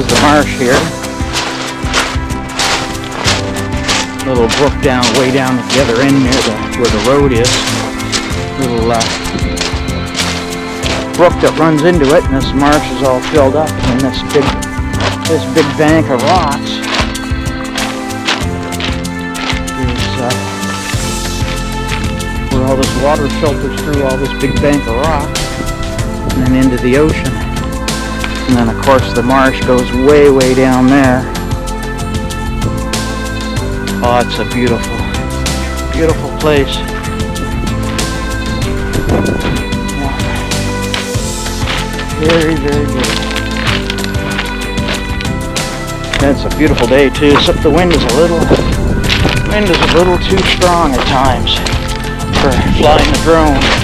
the marsh here. Little brook way down at the other end near where the road is. Little brook that runs into it, and this marsh is all filled up in this big bank of rocks. Where all this water filters through all this big bank of rocks and then into the ocean. And then of course the marsh goes way down there. Oh, it's a beautiful place. Yeah. Very good. And it's a beautiful day too, except the wind is a little too strong at times for flying the drone.